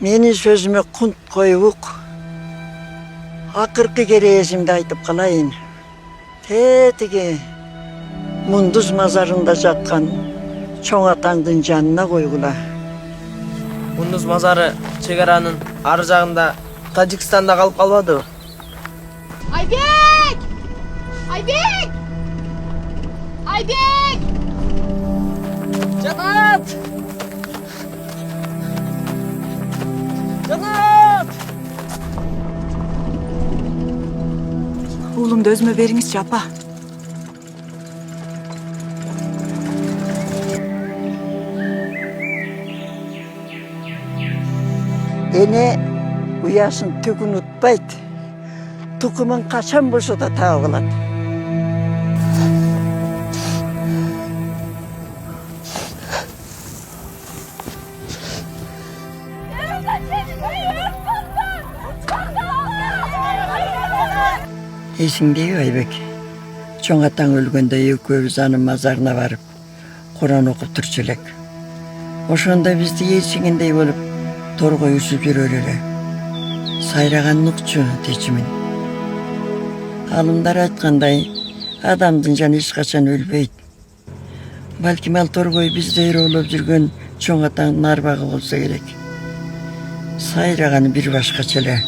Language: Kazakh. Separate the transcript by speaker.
Speaker 1: Meni sözüme kunt koyup, akırkı gereğizimde aytıp kalayın. Tetiği Munduz mazarında жатқан çoң атаңдын жанына койгула.
Speaker 2: Munduz mazarı çegaranın arı жағында Tacikistanda kalıp kalmadı.
Speaker 3: Aybek! Aybek! Aybek!
Speaker 2: Canat! Canat!
Speaker 4: Oğlum özüme beriңizчи апа.
Speaker 1: Ene uyaсын түк unutpaydı. Tukumun kaçan bolsa da tağı kıladı. Esingdeybi Aybek? Çoң ataң өлгөндө экөөбүз анын мазарына барып, Куран окуп турчу элек. Ошондо бизди ээрчигендей болуп, торгой учуп жүрөр эле. Сайраган нукчу дечимин. Алымдар айткандай, адамдын жаны эч качан өлбөйт. Балким ал торгой бизде ыроолоп жүргөн чоң атаңдын арбагы болсо керек. Сайраганы бир башкача эле.